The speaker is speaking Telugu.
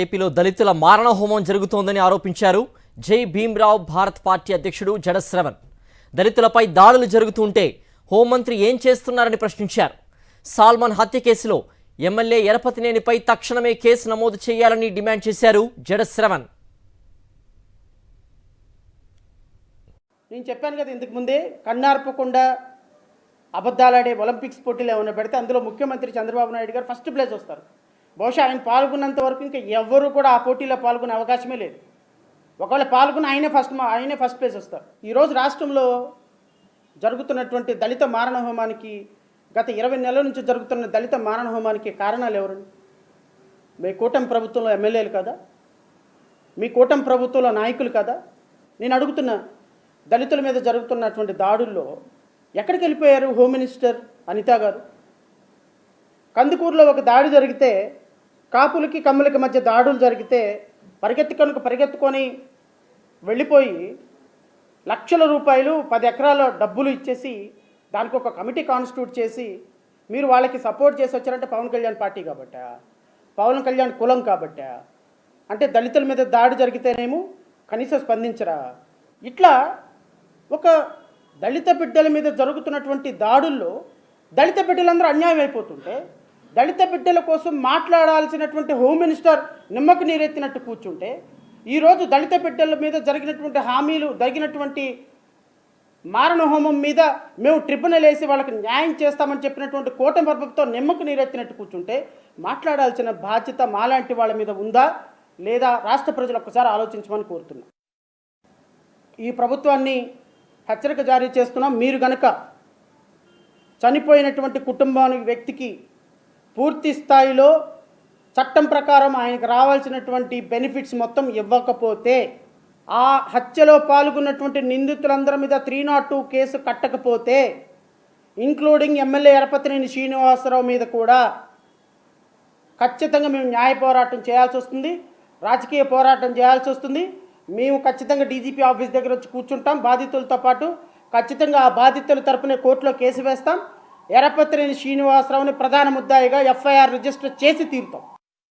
ఏపీలో దళితుల మారణ హోమం జరుగుతోందని ఆరోపించారు జై భీమ్రావ్ భారత్ పార్టీ అధ్యక్షుడు జడ శ్రవణ్. దళితులపై దాడులు జరుగుతుంటే హోంమంత్రి ఏం చేస్తున్నారని ప్రశ్నించారు. సాల్మన్ హత్య కేసులో ఎమ్మెల్యే ఎరపతినేనిపై తక్షణమే కేసు నమోదు చేయాలని డిమాండ్ చేశారు జడ శ్రవణ్. నేను చెప్పాను కదా ఇంతకు ముందే, కన్నార్పకుండా అబద్ధాలాడే ఒలింపిక్స్ పోటీలు ఏమైనా పెడితే అందులో ముఖ్యమంత్రి చంద్రబాబు నాయుడు గారు ఫస్ట్ ప్లేస్ వస్తారు. బహుశా ఆయన పాల్గొన్నంత వరకు ఇంకా ఎవరు కూడా ఆ పోటీలో పాల్గొనే అవకాశమే లేదు. ఒకవేళ పాల్గొని ఆయనే ఫస్ట్ ప్లేస్ వస్తారు. ఈరోజు రాష్ట్రంలో జరుగుతున్నటువంటి దళిత మారణ హోమానికి, గత 20 నెలల నుంచి జరుగుతున్న దళిత మారణ హోమానికి కారణాలు ఎవరండి? మీ కూటమి ప్రభుత్వంలో ఎమ్మెల్యేలు కదా, మీ కూటమి ప్రభుత్వంలో నాయకులు కదా. నేను అడుగుతున్నా, దళితుల మీద జరుగుతున్నటువంటి దాడుల్లో ఎక్కడికి వెళ్ళిపోయారు హోమ్ మినిస్టర్ అనిత గారు? కందుకూరులో ఒక దాడి జరిగితే, కాపులకి కమ్ములకి మధ్య దాడులు జరిగితే పరిగెత్తుకొని వెళ్ళిపోయి లక్షల రూపాయలు 10 ఎకరాల డబ్బులు ఇచ్చేసి దానికి ఒక కమిటీ కాన్స్టిట్యూట్ చేసి మీరు వాళ్ళకి సపోర్ట్ చేసి వచ్చారంటే పవన్ కళ్యాణ్ పార్టీ కాబట్టా, పవన్ కళ్యాణ్ కులం కాబట్టా, అంటే దళితుల మీద దాడి జరిగితేనేమో కనీసం స్పందించరా? ఇట్లా ఒక దళిత బిడ్డల మీద జరుగుతున్నటువంటి దాడుల్లో దళిత బిడ్డలందరూ అన్యాయం అయిపోతుంటే, దళిత బిడ్డల కోసం మాట్లాడాల్సినటువంటి హోమ్ మినిస్టర్ నిమ్మకు నీరెత్తినట్టు కూర్చుంటే, ఈరోజు దళిత బిడ్డల మీద జరిగినటువంటి హామీలు, జరిగినటువంటి మారణ హోమం మీద మేము ట్రిబ్యునల్ వేసి వాళ్ళకి న్యాయం చేస్తామని చెప్పినటువంటి కూటమి ప్రభుత్వం నిమ్మకు నీరెత్తినట్టు కూర్చుంటే, మాట్లాడాల్సిన బాధ్యత మాలాంటి వాళ్ళ మీద ఉందా లేదా రాష్ట్ర ప్రజలు ఒక్కసారి ఆలోచించమని కోరుతున్నాం. ఈ ప్రభుత్వాన్ని హెచ్చరిక జారీ చేస్తున్నాం. మీరు గనక చనిపోయినటువంటి కుటుంబానికి వ్యక్తికి పూర్తి స్థాయిలో చట్టం ప్రకారం ఆయనకు రావాల్సినటువంటి బెనిఫిట్స్ మొత్తం ఇవ్వకపోతే, ఆ హత్యలో పాల్గొన్నటువంటి నిందితులందరి మీద 302 కేసు కట్టకపోతే, ఇంక్లూడింగ్ ఎమ్మెల్యే ఎరపతినేని శ్రీనివాసరావు మీద కూడా ఖచ్చితంగా మేము న్యాయ పోరాటం చేయాల్సి వస్తుంది, రాజకీయ పోరాటం చేయాల్సి వస్తుంది. మేము ఖచ్చితంగా డీజీపీ ఆఫీస్ దగ్గర వచ్చి కూర్చుంటాం బాధితులతో పాటు. ఖచ్చితంగా ఆ బాధితుల తరపున కోర్టులో కేసు వేస్తాం. ఎరపతినేని శ్రీనివాసరావుని ప్రధాన ముద్దాయిగా ఎఫ్ఐఆర్ రిజిస్టర్ చేసి తీరుతాం.